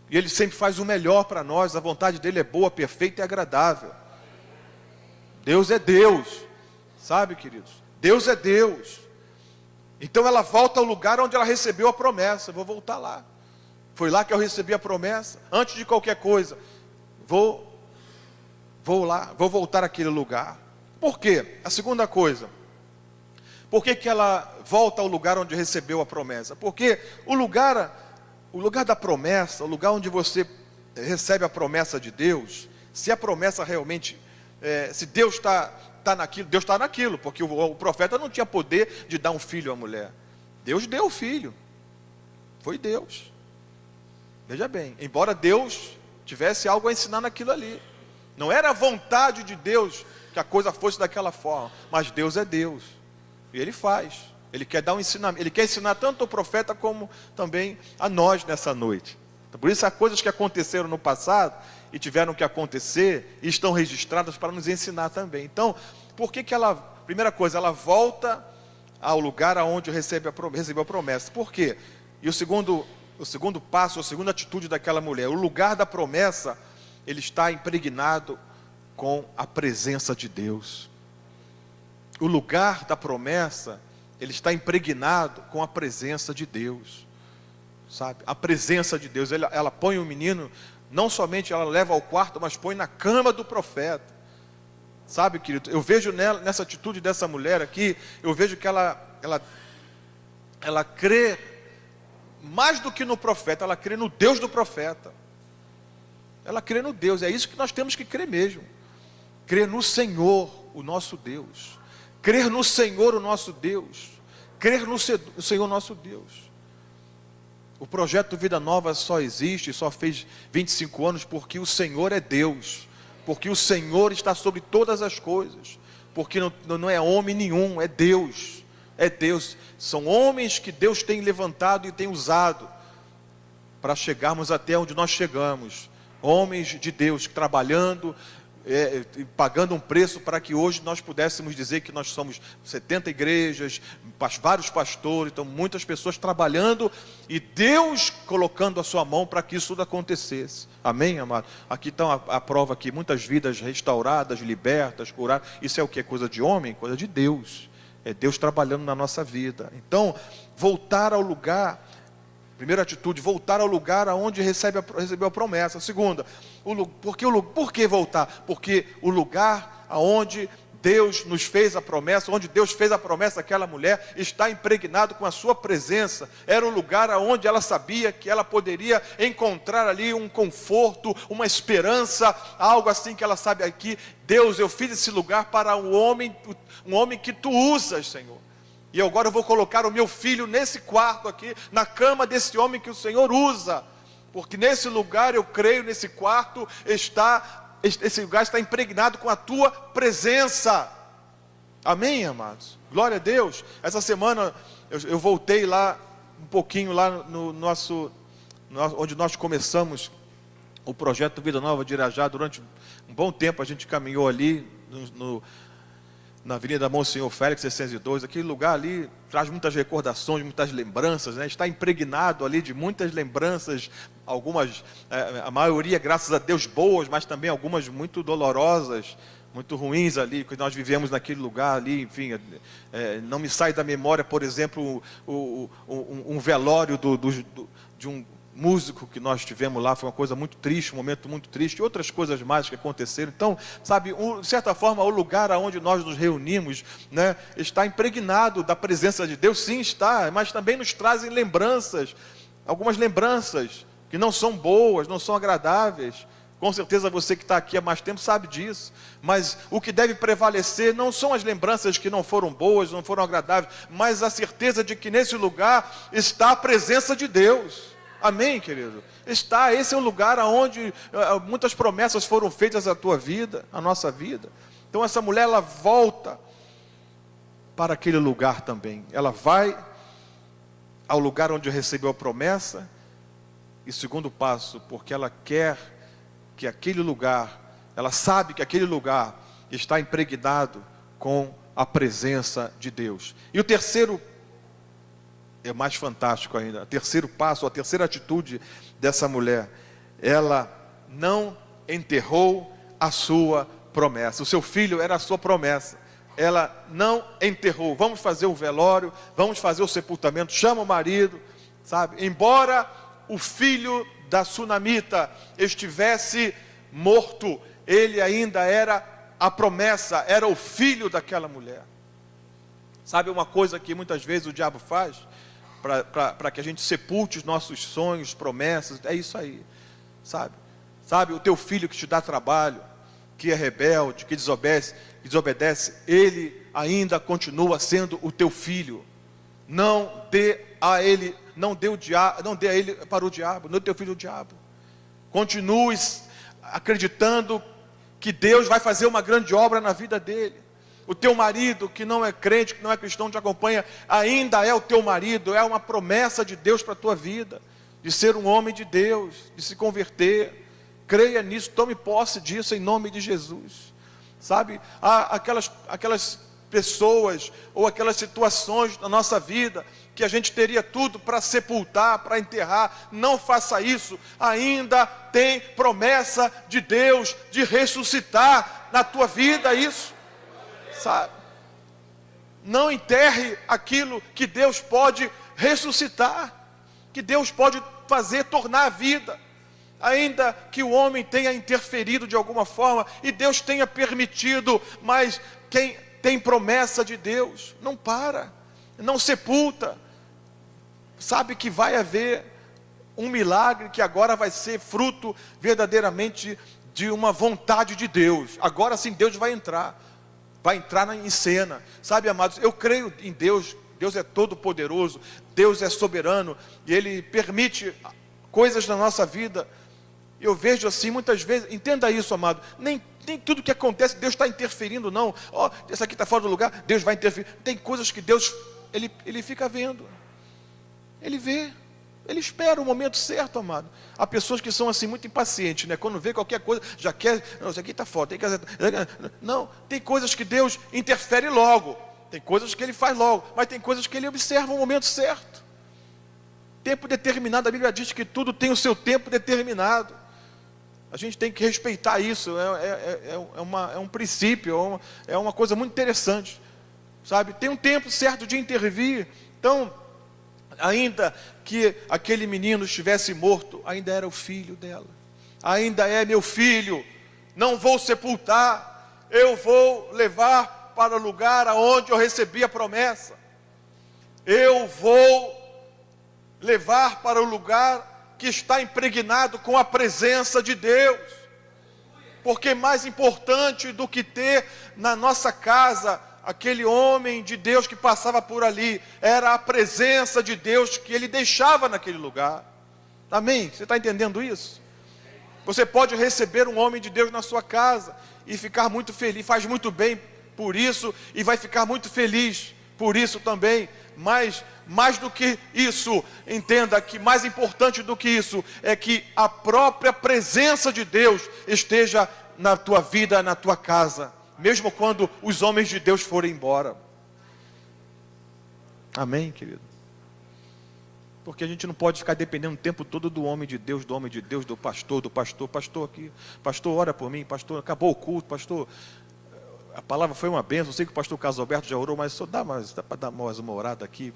E Ele sempre faz o melhor para nós. A vontade dEle é boa, perfeita e agradável. Deus é Deus, sabe, queridos? Deus é Deus. Então ela volta ao lugar onde ela recebeu a promessa. Eu vou voltar lá. Foi lá que eu recebi a promessa. Antes de qualquer coisa, vou lá, vou voltar àquele lugar. Por quê? A segunda coisa. Por que ela volta ao lugar onde recebeu a promessa? Porque o lugar da promessa, o lugar onde você recebe a promessa de Deus, se a promessa realmente, se Deus está naquilo, Deus está naquilo, porque o profeta não tinha poder de dar um filho à mulher. Deus deu o filho. Foi Deus. Veja bem, embora Deus tivesse algo a ensinar naquilo ali. Não era a vontade de Deus que a coisa fosse daquela forma, mas Deus é Deus. E Ele faz. Ele quer dar um ensinamento. Ele quer ensinar tanto ao profeta como também a nós nessa noite. Então, por isso há coisas que aconteceram no passado e tiveram que acontecer e estão registradas para nos ensinar também. Então, por que ela, primeira coisa, ela volta ao lugar aonde recebeu a promessa? Por quê? E o segundo passo, a segunda atitude daquela mulher, o lugar da promessa, ele está impregnado com a presença de Deus. O lugar da promessa, ele está impregnado com a presença de Deus, sabe? A presença de Deus, ela põe o menino, não somente ela leva ao quarto, mas põe na cama do profeta, sabe, querido? Eu vejo nessa atitude dessa mulher aqui, eu vejo que ela crê, mais do que no profeta, ela crê no Deus do profeta, ela crê no Deus, é isso que nós temos que crer mesmo, crer no Senhor, o nosso Deus, crer no Senhor, o nosso Deus, crer no Senhor, nosso Deus. O projeto Vida Nova só existe, só fez 25 anos porque o Senhor é Deus, porque o Senhor está sobre todas as coisas, porque não é homem nenhum, é Deus, são homens que Deus tem levantado e tem usado para chegarmos até onde nós chegamos, homens de Deus trabalhando, pagando um preço para que hoje nós pudéssemos dizer que nós somos 70 igrejas, vários pastores, então muitas pessoas trabalhando e Deus colocando a sua mão para que isso tudo acontecesse. Amém, amado? Aqui está a prova aqui, muitas vidas restauradas, libertas, curadas. Isso é o que? Coisa de homem? Coisa de Deus. É Deus trabalhando na nossa vida. Então, voltar ao lugar. Primeira atitude, voltar ao lugar aonde recebeu a promessa. Segunda, por que voltar? Porque o lugar aonde Deus nos fez a promessa, onde Deus fez a promessa àquela mulher, está impregnado com a sua presença. Era o lugar aonde ela sabia que ela poderia encontrar ali um conforto, uma esperança, algo assim que ela sabe aqui. Deus, eu fiz esse lugar para um homem que tu usas, Senhor. E agora eu vou colocar o meu filho nesse quarto aqui, na cama desse homem que o Senhor usa. Porque nesse lugar, eu creio, nesse quarto, esse lugar está impregnado com a tua presença. Amém, amados? Glória a Deus. Essa semana, eu voltei lá, um pouquinho lá onde nós começamos o projeto Vida Nova de Irajá. Durante um bom tempo a gente caminhou ali, na Avenida Monsenhor Félix 602, aquele lugar ali traz muitas recordações, muitas lembranças, né? Está impregnado ali de muitas lembranças, algumas, a maioria, graças a Deus, boas, mas também algumas muito dolorosas, muito ruins ali, que nós vivemos naquele lugar ali, enfim, não me sai da memória, por exemplo, um velório de um músico que nós tivemos lá, foi uma coisa muito triste, um momento muito triste, e outras coisas mais que aconteceram. Então, sabe, de certa forma, o lugar onde nós nos reunimos, né, está impregnado da presença de Deus, sim está, mas também nos trazem lembranças, algumas lembranças que não são boas, não são agradáveis. Com certeza você que está aqui há mais tempo sabe disso, mas o que deve prevalecer não são as lembranças que não foram boas, não foram agradáveis, mas a certeza de que nesse lugar está a presença de Deus. Amém, querido? Esse é o lugar onde muitas promessas foram feitas à tua vida, à nossa vida. Então essa mulher, ela volta para aquele lugar também. Ela vai ao lugar onde recebeu a promessa. E segundo passo, porque ela quer que aquele lugar, ela sabe que aquele lugar está impregnado com a presença de Deus. E o terceiro é mais fantástico ainda. O terceiro passo, a terceira atitude dessa mulher, ela não enterrou a sua promessa. O seu filho era a sua promessa. Ela não enterrou. Vamos fazer o velório, vamos fazer o sepultamento, chama o marido, sabe? Embora o filho da sunamita estivesse morto, ele ainda era a promessa, era o filho daquela mulher. Sabe uma coisa que muitas vezes o diabo faz? Para que a gente sepulte os nossos sonhos, promessas, é isso aí, sabe? Sabe, o teu filho que te dá trabalho, que é rebelde, que desobedece, ele ainda continua sendo o teu filho. Não dê a ele para o diabo, não dê teu filho ao diabo. Continue acreditando que Deus vai fazer uma grande obra na vida dele. O teu marido que não é crente, que não é cristão, te acompanha, ainda é o teu marido, é uma promessa de Deus para a tua vida, de ser um homem de Deus, de se converter. Creia nisso, tome posse disso em nome de Jesus. Sabe, há aquelas pessoas ou aquelas situações na nossa vida que a gente teria tudo para sepultar, para enterrar. Não faça isso. Ainda tem promessa de Deus de ressuscitar na tua vida isso. Sabe? Não enterre aquilo que Deus pode ressuscitar, que Deus pode fazer tornar a vida, ainda que o homem tenha interferido de alguma forma e Deus tenha permitido, mas quem tem promessa de Deus não para, não sepulta. Sabe que vai haver um milagre que agora vai ser fruto verdadeiramente de uma vontade de Deus. Agora sim Deus vai entrar em cena. Sabe, amados, eu creio em Deus. Deus é todo poderoso, Deus é soberano, e Ele permite coisas na nossa vida. Eu vejo assim muitas vezes, entenda isso, amado, nem tudo que acontece Deus está interferindo, não. Esse aqui está fora do lugar, Deus vai interferir. Tem coisas que Deus, Ele fica vendo, Ele vê, Ele espera o momento certo, amado. Há pessoas que são assim muito impacientes, né? Quando vê qualquer coisa, já quer, não, isso aqui está fora, tem que fazer. Não, tem coisas que Deus interfere logo, tem coisas que Ele faz logo, mas tem coisas que Ele observa o momento certo. Tempo determinado, a Bíblia diz que tudo tem o seu tempo determinado. A gente tem que respeitar isso, é um princípio, é uma coisa muito interessante, sabe? Tem um tempo certo de intervir. Então, ainda que aquele menino estivesse morto, ainda era o filho dela. Ainda é meu filho, não vou sepultar, eu vou levar para o lugar aonde eu recebi a promessa. Eu vou levar para o lugar que está impregnado com a presença de Deus. Porque mais importante do que ter na nossa casa aquele homem de Deus que passava por ali, era a presença de Deus que ele deixava naquele lugar. Amém? Você está entendendo isso? Você pode receber um homem de Deus na sua casa e ficar muito feliz, faz muito bem por isso, e vai ficar muito feliz por isso também. Mas mais do que isso, entenda que mais importante do que isso é que a própria presença de Deus esteja na tua vida, na tua casa. mesmo quando os homens de Deus forem embora. Amém, querido? Porque a gente não pode ficar dependendo o tempo todo do homem de Deus, do pastor, pastor aqui, pastor ora por mim, pastor, acabou o culto, pastor, a palavra foi uma bênção, eu sei que o pastor Carlos Alberto já orou, mas só dá para dar mais uma orada aqui,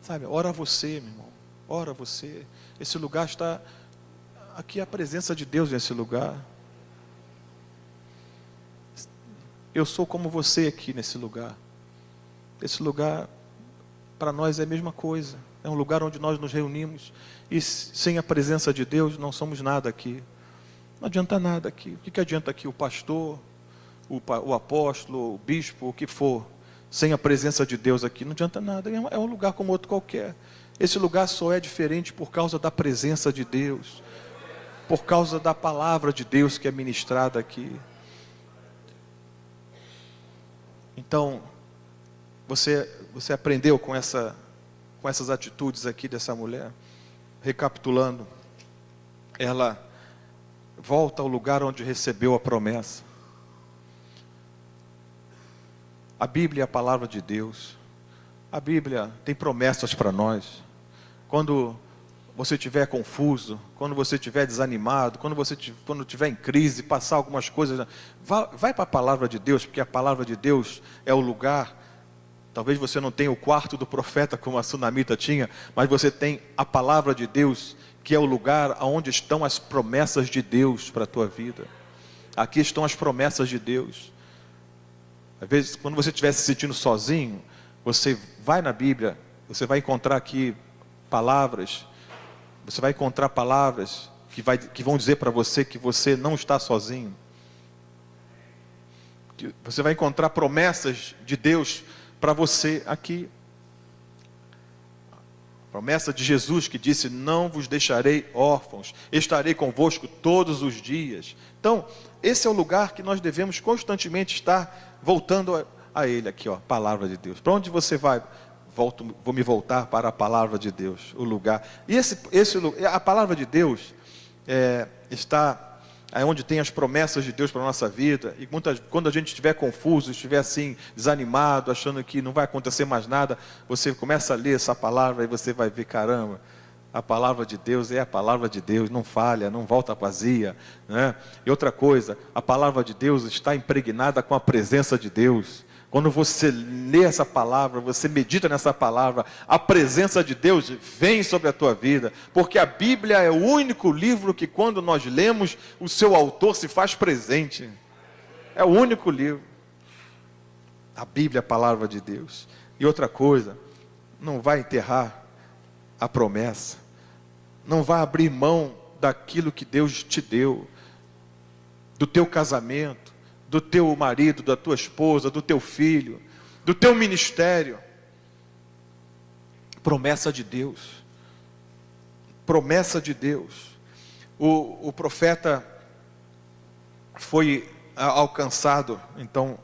sabe, ora você, meu irmão, ora você, esse lugar está, aqui a presença de Deus nesse lugar, eu sou como você aqui nesse lugar, esse lugar para nós é a mesma coisa. É um lugar onde nós nos reunimos. E sem a presença de Deus, não somos nada aqui. Não adianta nada aqui. O que adianta aqui o pastor, o apóstolo, o bispo, o que for. Sem a presença de Deus aqui, não adianta nada. É um lugar como outro qualquer. Esse lugar só é diferente por causa da presença de Deus. Por causa da palavra de Deus que é ministrada aqui. Então, você aprendeu com essas atitudes aqui dessa mulher? Recapitulando, ela volta ao lugar onde recebeu a promessa. A Bíblia é a palavra de Deus. A Bíblia tem promessas para nós. Quando você estiver confuso, quando você estiver desanimado, quando estiver em crise, passar algumas coisas, vai para a palavra de Deus, porque a palavra de Deus é o lugar. Talvez você não tenha o quarto do profeta como a sunamita tinha, mas você tem a palavra de Deus, que é o lugar onde estão as promessas de Deus para a tua vida. Aqui estão as promessas de Deus. Às vezes, quando você estiver se sentindo sozinho, você vai na Bíblia, você vai encontrar aqui palavras, você vai encontrar palavras que vão dizer para você que você não está sozinho. Você vai encontrar promessas de Deus para você aqui. Promessa de Jesus que disse: não vos deixarei órfãos, estarei convosco todos os dias. Então, esse é o lugar que nós devemos constantemente estar voltando a Ele aqui, ó, palavra de Deus. Para onde você vai? Vou me voltar para a palavra de Deus, o lugar. E a palavra de Deus está onde tem as promessas de Deus para a nossa vida. E quando a gente estiver confuso, estiver assim, desanimado, achando que não vai acontecer mais nada, você começa a ler essa palavra e você vai ver, caramba, a palavra de Deus é a palavra de Deus, não falha, não volta vazia, né? E outra coisa, a palavra de Deus está impregnada com a presença de Deus. Quando você lê essa palavra, você medita nessa palavra, a presença de Deus vem sobre a tua vida, porque a Bíblia é o único livro que quando nós lemos, o seu autor se faz presente. É o único livro. A Bíblia é a palavra de Deus. E outra coisa, não vai enterrar a promessa, não vai abrir mão daquilo que Deus te deu, do teu casamento, do teu marido, da tua esposa, do teu filho, do teu ministério. Promessa de Deus. Promessa de Deus. O profeta foi alcançado, então,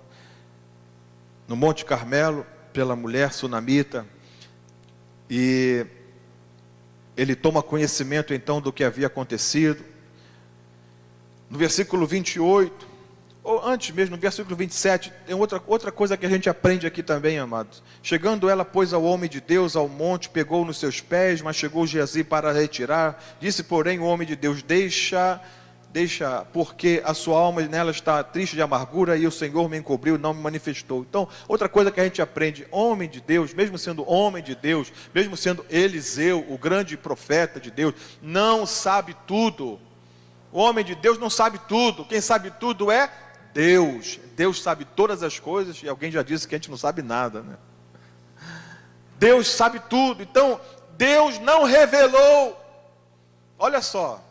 no Monte Carmelo, pela mulher sunamita, e ele toma conhecimento, então, do que havia acontecido. No versículo 28, ou antes mesmo, no versículo 27, tem outra coisa que a gente aprende aqui também, amados. Chegando ela, pois, ao homem de Deus, ao monte, pegou nos seus pés, mas chegou Geazi para retirar. Disse, porém, o homem de Deus: deixa, porque a sua alma nela está triste de amargura, e o Senhor me encobriu e não me manifestou. Então, outra coisa que a gente aprende, homem de Deus, mesmo sendo homem de Deus, mesmo sendo Eliseu, o grande profeta de Deus, não sabe tudo. O homem de Deus não sabe tudo. Quem sabe tudo é Deus. Deus sabe todas as coisas, e alguém já disse que a gente não sabe nada, né? Deus sabe tudo. Então, Deus não revelou. Olha só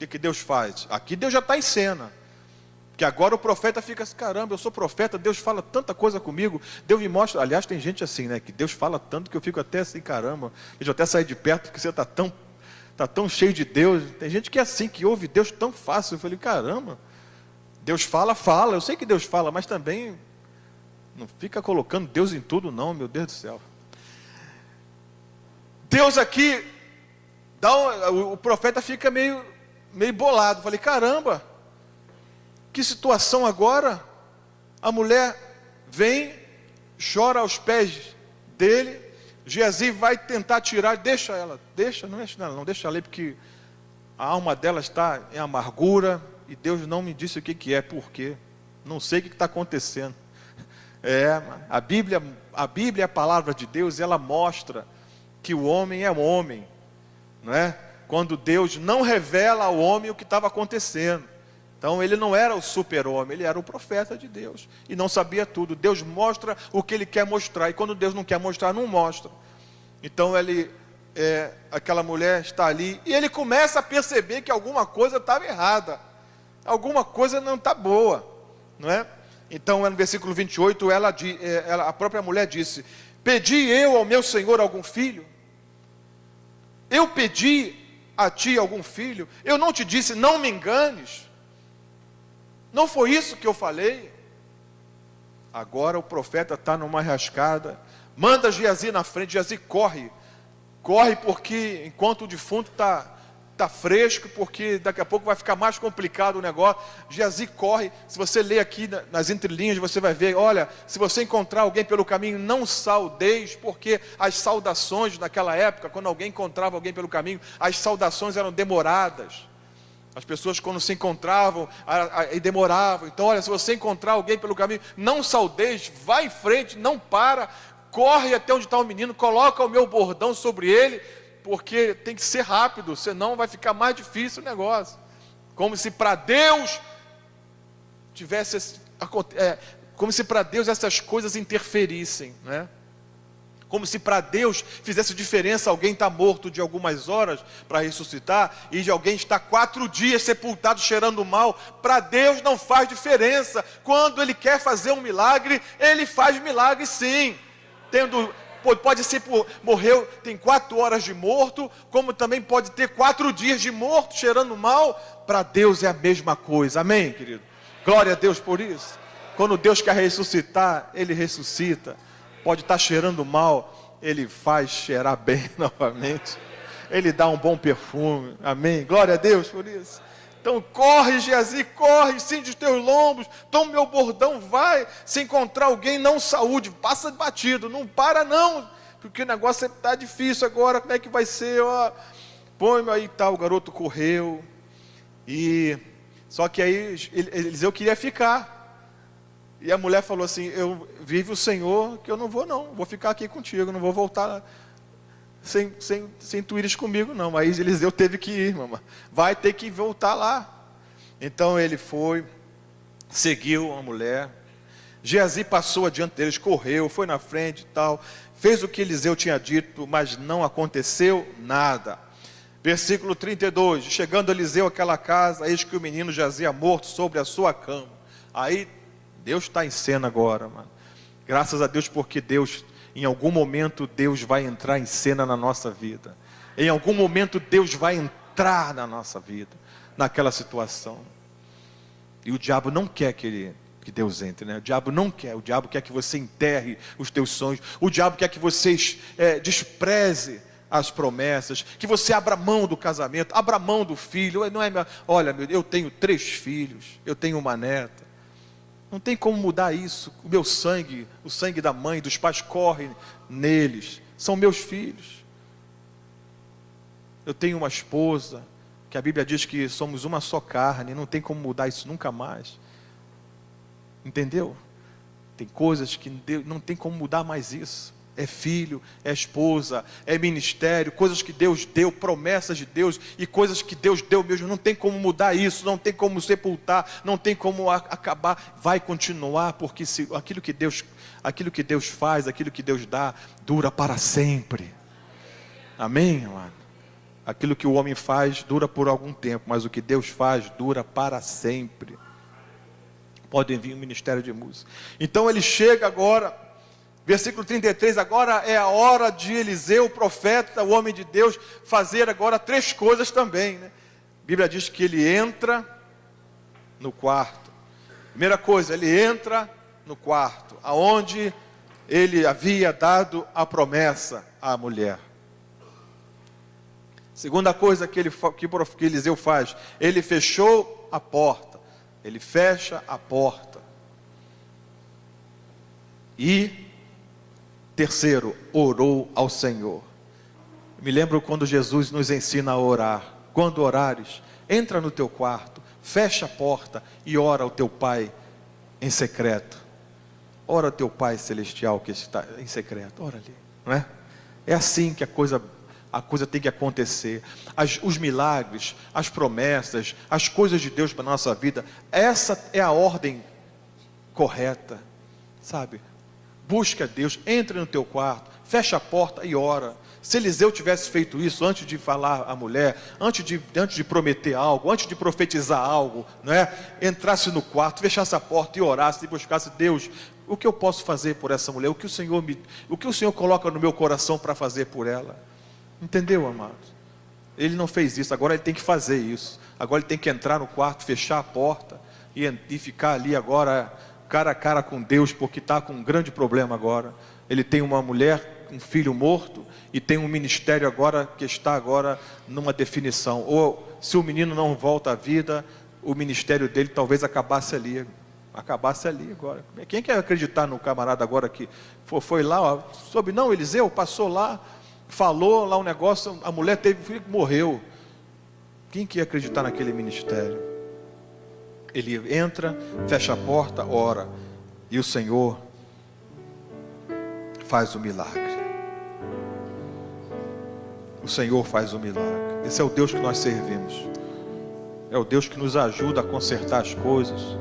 o que Deus faz. Aqui Deus já está em cena. Que agora o profeta fica assim: caramba, eu sou profeta, Deus fala tanta coisa comigo, Deus me mostra. Aliás, tem gente assim, né? Que Deus fala tanto que eu fico até assim, caramba, deixa eu até sair de perto, porque você está tão cheio de Deus. Tem gente que é assim, que ouve Deus tão fácil. Eu falei, caramba, Deus fala, eu sei que Deus fala, mas também não fica colocando Deus em tudo não, meu Deus do céu. Deus aqui, o profeta fica meio bolado. Eu falei, caramba, que situação agora? A mulher vem, chora aos pés dele. Geazi vai tentar tirar, deixa ela, não deixa ela, porque a alma dela está em amargura e Deus não me disse o que é, por quê? Não sei o que está acontecendo. A Bíblia é a palavra de Deus, ela mostra que o homem é homem, não é? Quando Deus não revela ao homem o que estava acontecendo. Então ele não era o super-homem, ele era o profeta de Deus, e não sabia tudo. Deus mostra o que ele quer mostrar, e quando Deus não quer mostrar, não mostra. Então aquela mulher está ali, e ele começa a perceber que alguma coisa estava errada, alguma coisa não está boa, não é? Então no versículo 28, a própria mulher disse: pedi eu ao meu Senhor algum filho? Eu pedi a ti algum filho? Eu não te disse, não me enganes? Não foi isso que eu falei? Agora o profeta está numa rascada, manda Geazi na frente. Geazi corre porque enquanto o defunto está fresco, porque daqui a pouco vai ficar mais complicado o negócio. Geazi corre. Se você ler aqui nas entrelinhas, você vai ver, olha, se você encontrar alguém pelo caminho, não saudeis, porque as saudações naquela época, quando alguém encontrava alguém pelo caminho, as saudações eram demoradas. As pessoas quando se encontravam, e demoravam. Então olha, se você encontrar alguém pelo caminho, não saudeis, vai em frente, não para, corre até onde está o menino, coloca o meu bordão sobre ele, porque tem que ser rápido, senão vai ficar mais difícil o negócio. Como se para Deus como se para Deus essas coisas interferissem, né? Como se para Deus fizesse diferença alguém estar morto de algumas horas para ressuscitar, e de alguém estar 4 dias sepultado cheirando mal. Para Deus não faz diferença. Quando Ele quer fazer um milagre, Ele faz milagre sim. Pode ser morreu, tem 4 horas de morto, como também pode ter 4 dias de morto cheirando mal. Para Deus é a mesma coisa, amém, querido? Glória a Deus por isso. Quando Deus quer ressuscitar, Ele ressuscita. Pode estar cheirando mal, Ele faz cheirar bem novamente. Ele dá um bom perfume, amém? Glória a Deus por isso. Então corre, Geazi, corre, cinge os teus lombos, toma meu bordão, vai. Se encontrar alguém, não saúde, passa batido, não para não, porque o negócio está difícil agora, como é que vai ser? Põe-me aí, tá, o garoto correu, só que aí Eliseu queria ficar. E a mulher falou assim: vive o Senhor, que eu não vou ficar aqui contigo, não vou voltar sem tu ires comigo não. Aí Eliseu teve que ir, mamãe, vai ter que voltar lá. Então ele foi, seguiu a mulher. Geazi passou adiante deles, correu, foi na frente e tal, fez o que Eliseu tinha dito, mas não aconteceu nada. Versículo 32, chegando Eliseu àquela casa, eis que o menino jazia morto sobre a sua cama. Aí Deus está em cena agora, mano. Graças a Deus, porque Deus, em algum momento, Deus vai entrar em cena na nossa vida. Em algum momento, Deus vai entrar na nossa vida, naquela situação. E o diabo não quer que Deus entre, né? O diabo não quer. O diabo quer que você enterre os teus sonhos. O diabo quer que você despreze as promessas, que você abra mão do casamento, abra mão do filho. Não é, olha, eu tenho 3 filhos, eu tenho uma neta. Não tem como mudar isso. O meu sangue, o sangue da mãe, dos pais corre neles. São meus filhos. Eu tenho uma esposa, que a Bíblia diz que somos uma só carne. Não tem como mudar isso nunca mais. Entendeu? Tem coisas que não tem como mudar mais isso. É filho, é esposa, é ministério, coisas que Deus deu, promessas de Deus e coisas que Deus deu mesmo. Não tem como mudar isso, não tem como sepultar, não tem como acabar. Vai continuar, porque aquilo que Deus faz, aquilo que Deus dá, dura para sempre. Amém, amado? Aquilo que o homem faz dura por algum tempo, mas o que Deus faz dura para sempre. Podem vir o ministério de música. Então ele chega agora. Versículo 33, agora é a hora de Eliseu, o profeta, o homem de Deus, fazer agora 3 coisas também, né? A Bíblia diz que ele entra no quarto. Primeira coisa, ele entra no quarto, aonde ele havia dado a promessa à mulher. Segunda coisa que Eliseu faz, ele fechou a porta. Ele fecha a porta. E terceiro, orou ao Senhor. Me lembro quando Jesus nos ensina a orar. Quando orares, entra no teu quarto, fecha a porta e ora ao teu Pai em secreto. Ora ao teu Pai celestial que está em secreto. Ora ali, não é? É assim que a coisa tem que acontecer. Os milagres, as promessas, as coisas de Deus para a nossa vida, essa é a ordem correta, sabe? Busca Deus, entra no teu quarto, fecha a porta e ora. Se Eliseu tivesse feito isso antes de falar à mulher, antes de prometer algo, antes de profetizar algo, não é? Entrasse no quarto, fechasse a porta e orasse e buscasse: Deus, o que eu posso fazer por essa mulher? O que o Senhor coloca no meu coração para fazer por ela? Entendeu, amados? Ele não fez isso, agora ele tem que fazer isso. Agora ele tem que entrar no quarto, fechar a porta e ficar ali agora cara a cara com Deus, porque está com um grande problema agora. Ele tem uma mulher, um filho morto, e tem um ministério agora que está agora numa definição. Ou se o menino não volta à vida, o ministério dele talvez acabasse ali agora. Quem quer acreditar no camarada agora que foi lá, ó, soube não, Eliseu passou lá, falou lá um negócio, a mulher teve filho que morreu. Quem quer acreditar naquele ministério? Ele entra, fecha a porta, ora, e o Senhor faz o milagre. O Senhor faz o milagre. Esse é o Deus que nós servimos. É o Deus que nos ajuda a consertar as coisas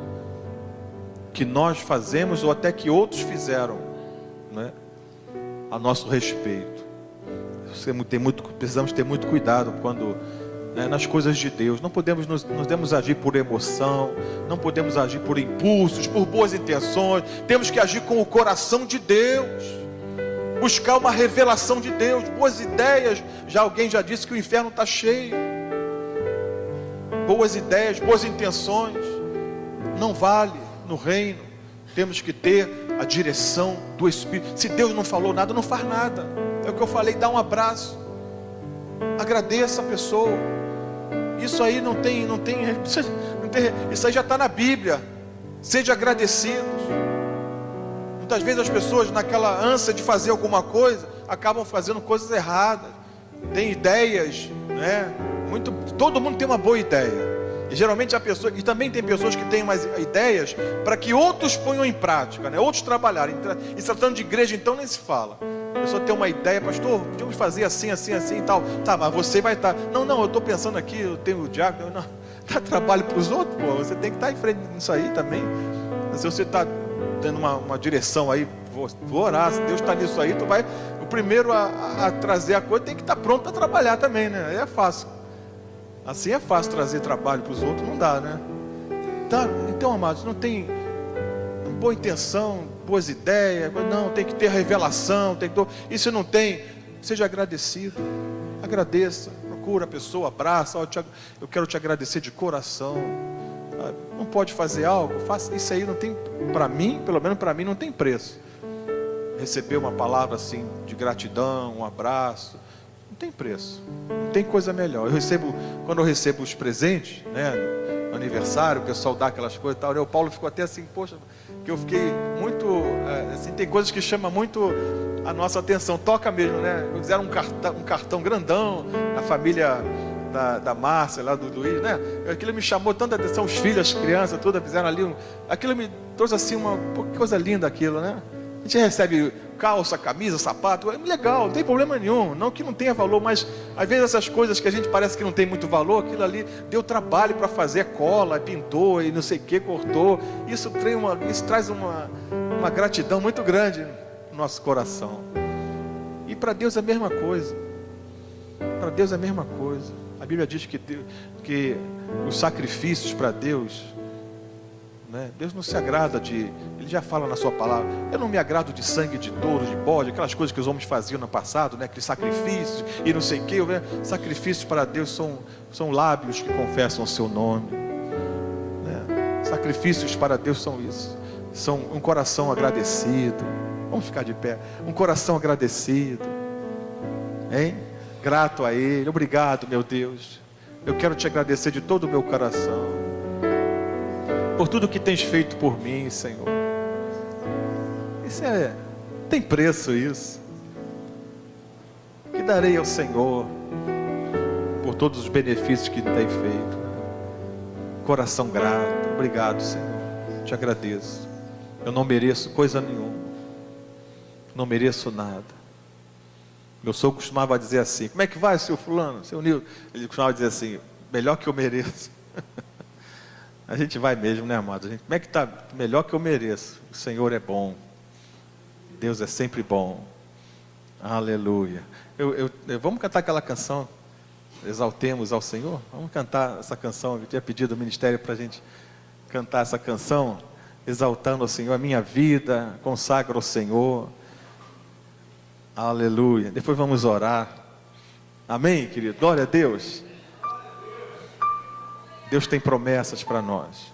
que nós fazemos ou até que outros fizeram, né, a nosso respeito. Precisamos ter muito cuidado quando, nas coisas de Deus. Não devemos agir por emoção, não podemos agir por impulsos, por boas intenções. Temos que agir com o coração de Deus, buscar uma revelação de Deus, boas ideias. Alguém já disse que o inferno está cheio. Boas ideias, boas intenções não vale no reino. Temos que ter a direção do Espírito. Se Deus não falou nada, não faz nada. É o que eu falei, dá um abraço, agradeça a pessoa. Isso aí não tem, isso aí já está na Bíblia. Seja agradecidos. Muitas vezes as pessoas, naquela ânsia de fazer alguma coisa, acabam fazendo coisas erradas. Tem ideias, né? Todo mundo tem uma boa ideia. E geralmente e também tem pessoas que têm umas ideias para que outros ponham em prática, né? Outros trabalharem. E tratando de igreja, então nem se fala. A pessoa tem uma ideia: pastor, podemos fazer assim, assim, assim e tal. Tá, mas você vai estar. Não, eu estou pensando aqui, eu tenho o diácono. Não, dá trabalho para os outros, pô. Você tem que estar em frente nisso aí também. Se você está tendo uma direção aí, vou orar. Se Deus está nisso aí, tu vai. O primeiro a trazer a coisa tem que estar pronto para trabalhar também, né? Aí é fácil. Assim é fácil trazer trabalho para os outros, não dá, né? Então, amados, não tem boa intenção, boas ideias, não, tem que ter revelação, e se não tem, seja agradecido, agradeça, procura a pessoa, abraça, eu quero te agradecer de coração. Não pode fazer algo, faça isso aí. Não tem, para mim, pelo menos para mim, não tem preço. Receber uma palavra assim de gratidão, um abraço, não tem preço, não tem coisa melhor. Quando eu recebo os presentes, né, no aniversário, o pessoal dá aquelas coisas e tal, né, o Paulo ficou até assim, poxa, que eu fiquei muito, assim, tem coisas que chamam muito a nossa atenção, toca mesmo, né? Fizeram um cartão grandão, a família da Márcia, lá do Luiz, né? Aquilo me chamou tanta atenção, os filhos, as crianças, todas fizeram ali, aquilo me trouxe assim que coisa linda aquilo, né? A gente recebe calça, camisa, sapato, é legal, não tem problema nenhum, não que não tenha valor, mas às vezes essas coisas que a gente parece que não tem muito valor, aquilo ali deu trabalho para fazer, cola, pintou e não sei o que, cortou, isso traz uma gratidão muito grande no nosso coração. E para Deus é a mesma coisa, para Deus é a mesma coisa. A Bíblia diz que os sacrifícios para Deus, né? Deus não se agrada Ele já fala na sua palavra, eu não me agrado de sangue de touro, de bode, aquelas coisas que os homens faziam no passado, né? Aqueles sacrifícios e não sei o que, né? Sacrifícios para Deus são lábios que confessam o seu nome, né? Sacrifícios para Deus são isso, são um coração agradecido. Vamos ficar de pé, um coração agradecido, hein? Grato a Ele. Obrigado, meu Deus, eu quero te agradecer de todo o meu coração por tudo que tens feito por mim, Senhor. tem preço isso. Que darei ao Senhor por todos os benefícios que Ele tem feito. Coração grato. Obrigado, Senhor. Te agradeço. Eu não mereço coisa nenhuma. Não mereço nada. Meu sogro costumava dizer assim: como é que vai, seu fulano, seu Nildo? Ele costumava dizer assim: melhor que eu mereço. A gente vai mesmo, né, amado? Como é que está? Melhor que eu mereço. O Senhor é bom. Deus é sempre bom. Aleluia. Vamos cantar aquela canção, Exaltemos ao Senhor? Vamos cantar essa canção. Eu tinha pedido ao ministério para a gente cantar essa canção, exaltando ao Senhor. A minha vida consagra ao Senhor. Aleluia. Depois vamos orar. Amém, querido? Glória a Deus. Deus tem promessas para nós.